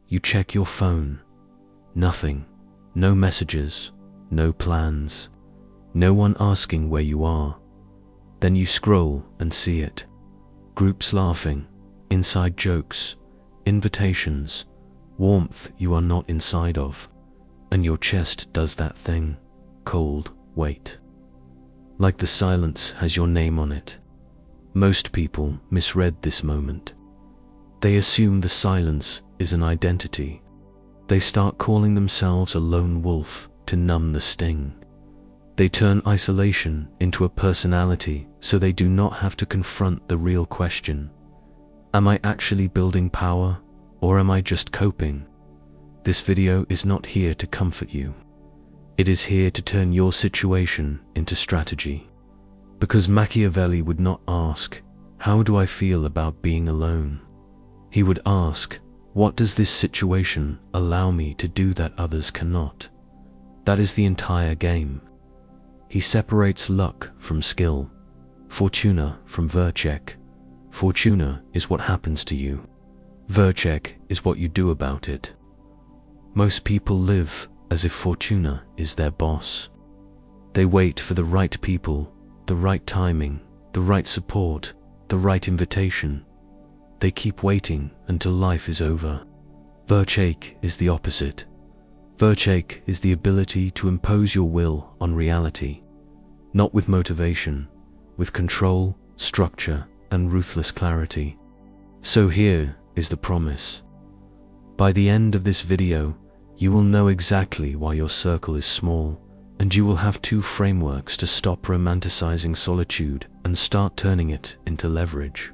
You check your phone. Nothing. No messages. No plans. No one asking where you are. Then you scroll and see it. Groups laughing. Inside jokes. Invitations. Warmth you are not inside of. And your chest does that thing. Cold wait. Like the silence has your name on it. Most people misread this moment. They assume the silence is an identity. They start calling themselves a lone wolf to numb the sting. They turn isolation into a personality so they do not have to confront the real question. Am I actually building power, or am I just coping? This video is not here to comfort you. It is here to turn your situation into strategy. Because Machiavelli would not ask, "How do I feel about being alone?" He would ask, "What does this situation allow me to do that others cannot?" That is the entire game. He separates luck from skill, fortuna from virtue. Fortuna is what happens to you. Virtue is what you do about it. Most people live as if fortuna is their boss. They wait for the right people, the right timing, the right support, the right invitation. They keep waiting until life is over. Virtue is the opposite. Virtue is the ability to impose your will on reality, not with motivation, with control, structure, and ruthless clarity. So here is the promise. By the end of this video, you will know exactly why your circle is small, and you will have two frameworks to stop romanticizing solitude and start turning it into leverage.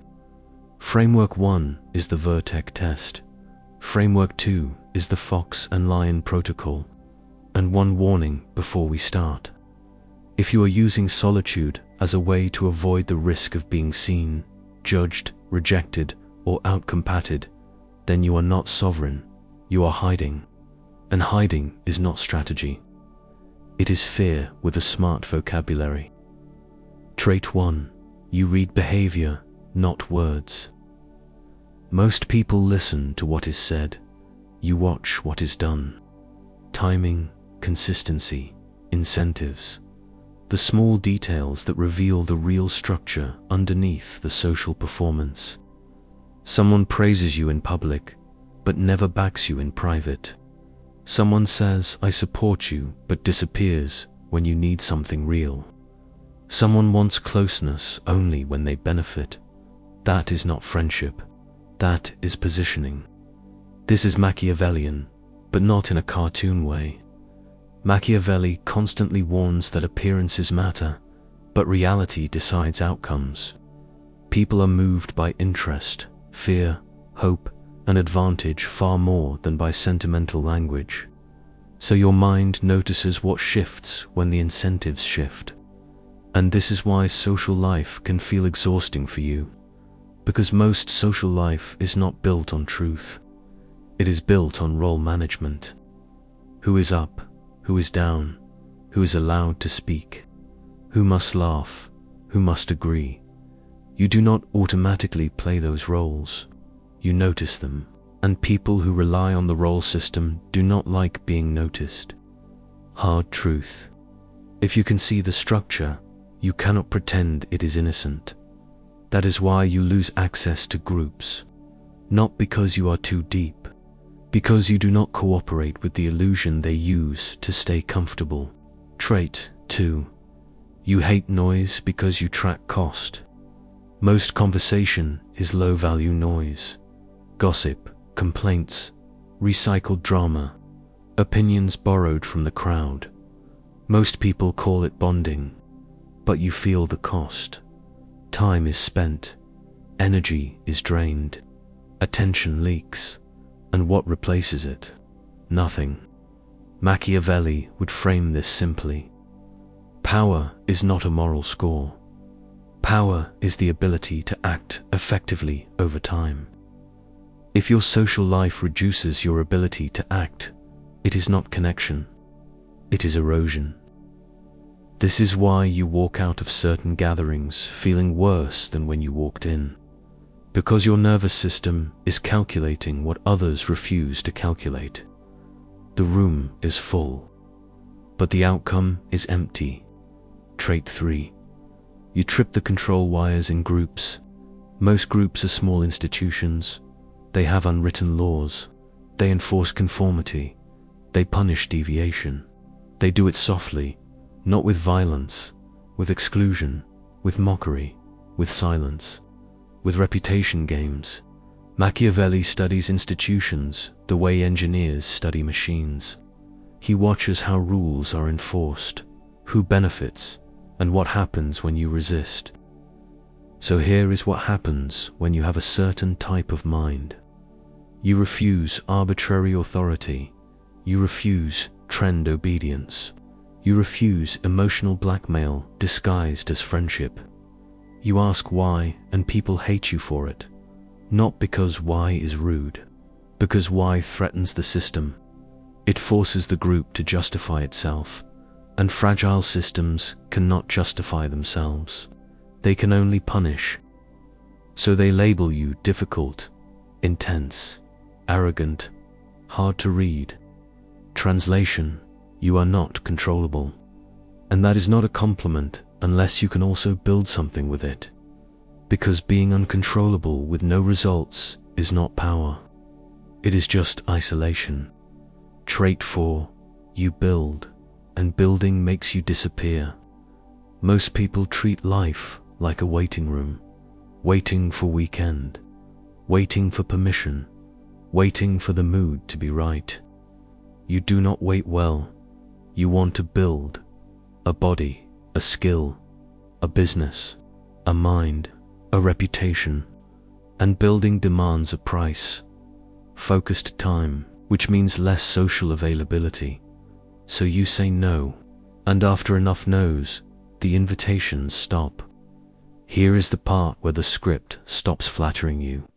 Framework 1 is the Vertex test. Framework 2 is the Fox and Lion protocol. And one warning before we start. If you are using solitude as a way to avoid the risk of being seen, judged, rejected, or outcompatted, then you are not sovereign, you are hiding. And hiding is not strategy. It is fear with a smart vocabulary. Trait 1. You read behavior, not words. Most people listen to what is said. You watch what is done. Timing, consistency, incentives. The small details that reveal the real structure underneath the social performance. Someone praises you in public, but never backs you in private. Someone says, "I support you," but disappears when you need something real. Someone wants closeness only when they benefit. That is not friendship. That is positioning. This is Machiavellian, but not in a cartoon way. Machiavelli constantly warns that appearances matter, but reality decides outcomes. People are moved by interest, fear, hope, and advantage far more than by sentimental language. So your mind notices what shifts when the incentives shift. And this is why social life can feel exhausting for you. Because most social life is not built on truth. It is built on role management. Who is up? Who is down? Who is allowed to speak? Who must laugh? Who must agree? You do not automatically play those roles. You notice them, and people who rely on the role system do not like being noticed. Hard truth. If you can see the structure, you cannot pretend it is innocent. That is why you lose access to groups. Not because you are too deep, because you do not cooperate with the illusion they use to stay comfortable. Trait 2. You hate noise because you track cost. Most conversation is low-value noise. Gossip, complaints, recycled drama, opinions borrowed from the crowd. Most people call it bonding, but you feel the cost. Time is spent, energy is drained, attention leaks, and what replaces it? Nothing. Machiavelli would frame this simply. Power is not a moral score. Power is the ability to act effectively over time. If your social life reduces your ability to act, it is not connection, it is erosion. This is why you walk out of certain gatherings feeling worse than when you walked in. Because your nervous system is calculating what others refuse to calculate. The room is full, but the outcome is empty. Trait 3. You trip the control wires in groups. Most groups are small institutions. They have unwritten laws. They enforce conformity. They punish deviation. They do it softly, not with violence, with exclusion, with mockery, with silence, with reputation games. Machiavelli studies institutions the way engineers study machines. He watches how rules are enforced, who benefits, and what happens when you resist. So here is what happens when you have a certain type of mind. You refuse arbitrary authority. You refuse trend obedience. You refuse emotional blackmail disguised as friendship. You ask why, and people hate you for it. Not because why is rude, because why threatens the system. It forces the group to justify itself, and fragile systems cannot justify themselves. They can only punish. So they label you difficult, intense, arrogant, hard to read. Translation: you are not controllable. And that is not a compliment unless you can also build something with it. Because being uncontrollable with no results is not power. It is just isolation. Trait 4. You build, and building makes you disappear. Most people treat life like a waiting room, waiting for weekend, waiting for permission, waiting for the mood to be right. You do not wait well. You want to build a body, a skill, a business, a mind, a reputation, and building demands a price. Focused time, which means less social availability. So you say no, and after enough no's, the invitations stop. Here is the part where the script stops flattering you.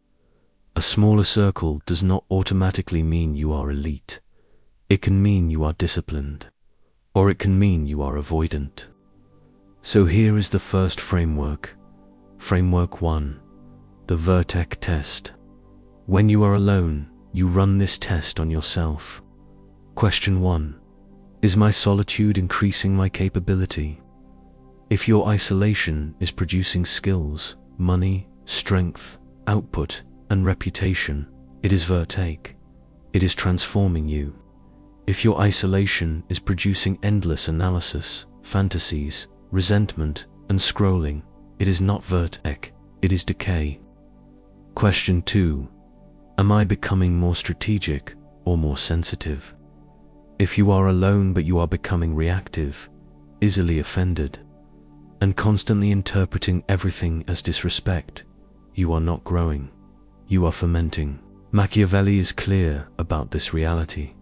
A smaller circle does not automatically mean you are elite. It can mean you are disciplined, or it can mean you are avoidant. So here is the first framework. Framework 1. The Vertex test. When you are alone, you run this test on yourself. Question 1. Is my solitude increasing my capability? If your isolation is producing skills, money, strength, output, and reputation, it is Vertex. It is transforming you. If your isolation is producing endless analysis, fantasies, resentment, and scrolling, it is not Vertex, it is decay. Question 2. Am I becoming more strategic or more sensitive? If you are alone but you are becoming reactive, easily offended, and constantly interpreting everything as disrespect, you are not growing, you are fermenting. Machiavelli is clear about this reality.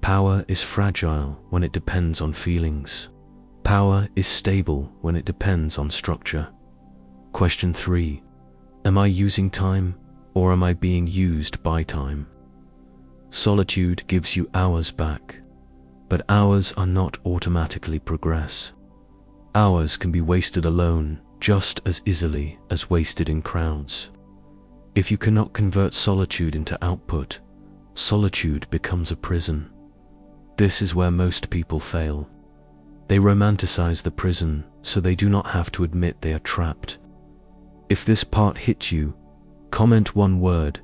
Power is fragile when it depends on feelings. Power is stable when it depends on structure. Question 3. Am I using time, or am I being used by time? Solitude gives you hours back, but hours are not automatically progress. Hours can be wasted alone just as easily as wasted in crowds. If you cannot convert solitude into output, solitude becomes a prison. This is where most people fail. They romanticize the prison so they do not have to admit they are trapped. If this part hit you, comment one word,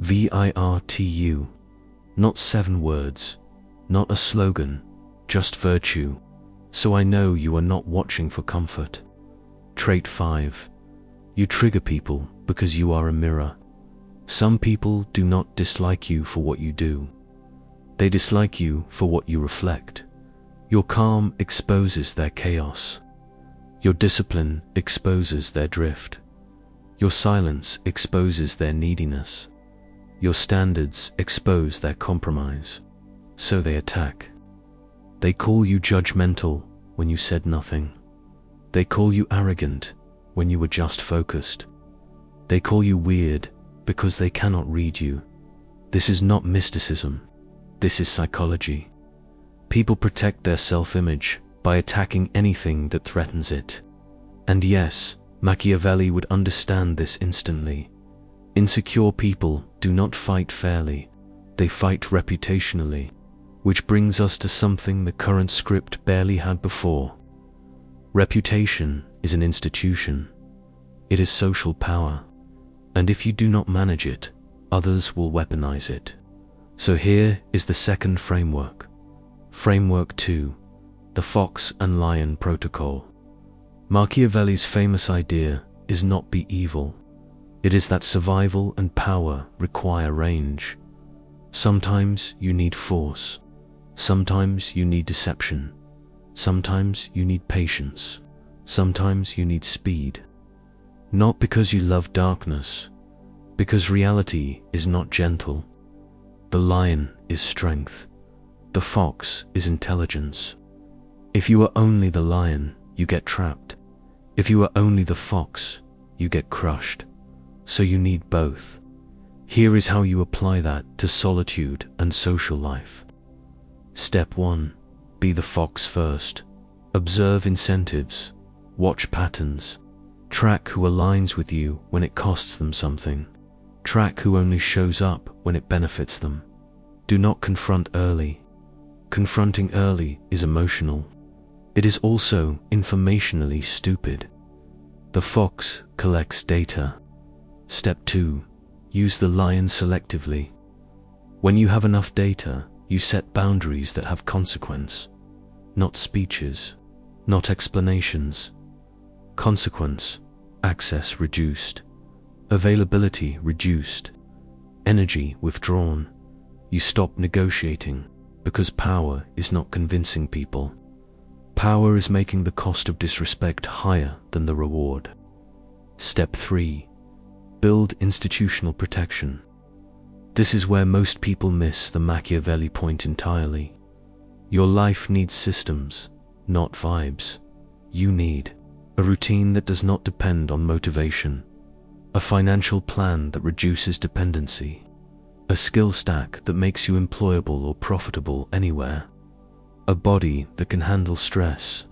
VIRTU. Not 7 words, not a slogan, just virtue, so I know you are not watching for comfort. Trait 5. You trigger people because you are a mirror. Some people do not dislike you for what you do. They dislike you for what you reflect. Your calm exposes their chaos. Your discipline exposes their drift. Your silence exposes their neediness. Your standards expose their compromise. So they attack. They call you judgmental when you said nothing. They call you arrogant when you were just focused. They call you weird because they cannot read you. This is not mysticism. This is psychology. People protect their self-image by attacking anything that threatens it. And yes, Machiavelli would understand this instantly. Insecure people do not fight fairly, they fight reputationally, which brings us to something the current script barely had before. Reputation is an institution. It is social power, and if you do not manage it, others will weaponize it. So here is the second framework. Framework 2, the Fox and Lion Protocol. Machiavelli's famous idea is not be evil. It is that survival and power require range. Sometimes you need force. Sometimes you need deception. Sometimes you need patience. Sometimes you need speed. Not because you love darkness, because reality is not gentle. The lion is strength. The fox is intelligence. If you are only the lion, you get trapped. If you are only the fox, you get crushed. So you need both. Here is how you apply that to solitude and social life. Step 1. Be the fox first. Observe incentives. Watch patterns. Track who aligns with you when it costs them something. Track who only shows up when it benefits them. Do not confront early. Confronting early is emotional. It is also informationally stupid. The fox collects data. Step 2. Use the lion selectively. When you have enough data, you set boundaries that have consequence. Not speeches, not explanations. Consequence: access reduced, availability reduced, energy withdrawn. You stop negotiating, because power is not convincing people. Power is making the cost of disrespect higher than the reward. Step 3. Build institutional protection. This is where most people miss the Machiavelli point entirely. Your life needs systems, not vibes. You need a routine that does not depend on motivation, a financial plan that reduces dependency, a skill stack that makes you employable or profitable anywhere, a body that can handle stress,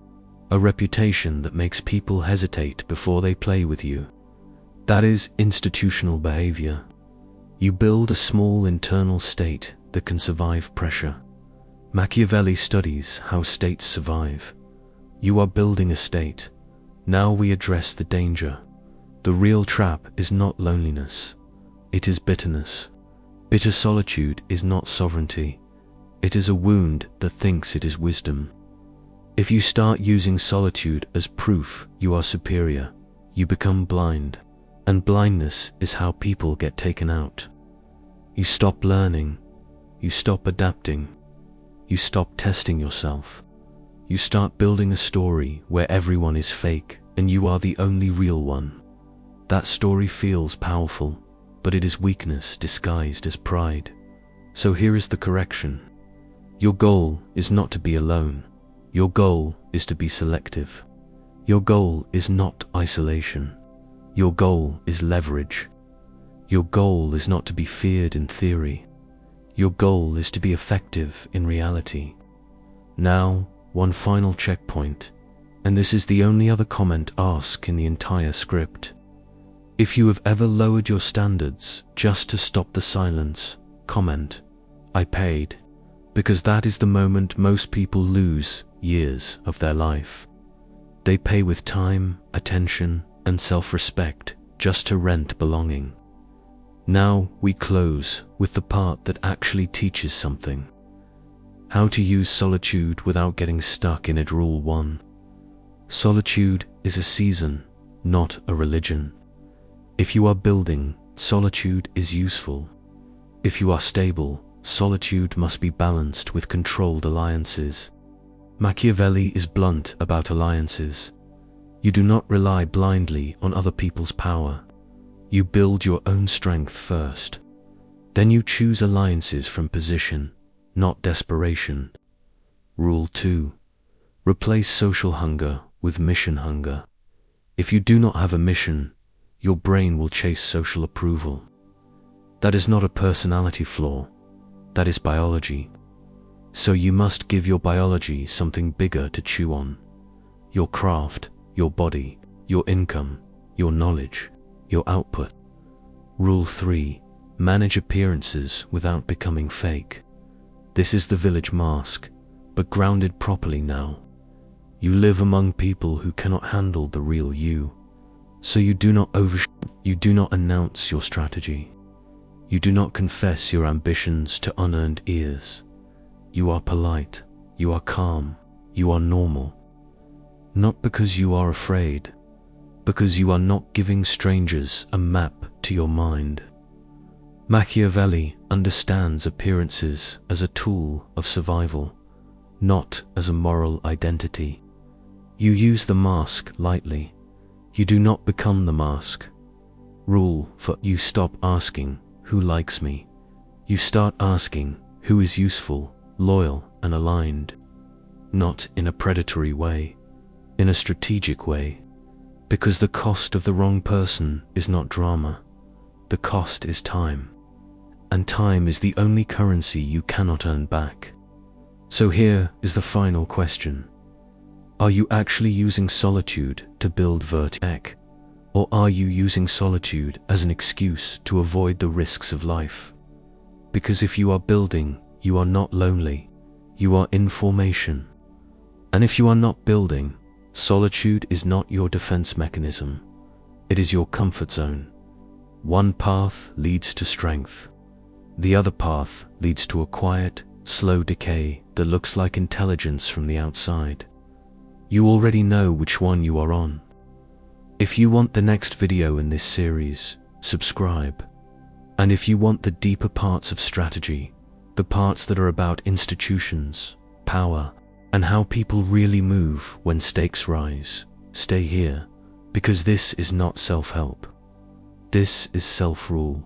a reputation that makes people hesitate before they play with you. That is institutional behavior. You build a small internal state that can survive pressure. Machiavelli studies how states survive. You are building a state. Now we address the danger. The real trap is not loneliness. It is bitterness. Bitter solitude is not sovereignty. It is a wound that thinks it is wisdom. If you start using solitude as proof you are superior, you become blind. And blindness is how people get taken out. You stop learning. You stop adapting. You stop testing yourself. You start building a story where everyone is fake and you are the only real one. That story feels powerful, but it is weakness disguised as pride. So here is the correction. Your goal is not to be alone. Your goal is to be selective. Your goal is not isolation. Your goal is leverage. Your goal is not to be feared in theory. Your goal is to be effective in reality. Now, one final checkpoint, and this is the only other comment asked in the entire script. If you have ever lowered your standards just to stop the silence, comment, "I paid," because that is the moment most people lose years of their life. They pay with time, attention, and self-respect just to rent belonging. Now we close with the part that actually teaches something. How to use solitude without getting stuck in it. Rule 1. Solitude is a season, not a religion. If you are building, solitude is useful. If you are stable, solitude must be balanced with controlled alliances. Machiavelli is blunt about alliances. You do not rely blindly on other people's power. You build your own strength first. Then you choose alliances from position, not desperation. Rule 2. Replace social hunger with mission hunger. If you do not have a mission, your brain will chase social approval. That is not a personality flaw. That is biology. So you must give your biology something bigger to chew on. Your craft, your body, your income, your knowledge, your output. Rule 3. Manage appearances without becoming fake. This is the village mask, but grounded properly now. You live among people who cannot handle the real you, so you do not you do not announce your strategy. You do not confess your ambitions to unearned ears. You are polite, you are calm, you are normal. Not because you are afraid, because you are not giving strangers a map to your mind. Machiavelli understands appearances as a tool of survival, not as a moral identity. You use the mask lightly. You do not become the mask. Rule 4. You stop asking, who likes me? You start asking, who is useful, loyal, and aligned. Not in a predatory way, in a strategic way. Because the cost of the wrong person is not drama. The cost is time. And time is the only currency you cannot earn back. So here is the final question. Are you actually using solitude to build vertigo? Or are you using solitude as an excuse to avoid the risks of life? Because if you are building, you are not lonely. You are in formation. And if you are not building, solitude is not your defense mechanism. It is your comfort zone. One path leads to strength. The other path leads to a quiet, slow decay that looks like intelligence from the outside. You already know which one you are on. If you want the next video in this series, subscribe. And if you want the deeper parts of strategy, the parts that are about institutions, power, and how people really move when stakes rise, stay here, because this is not self-help. This is self-rule.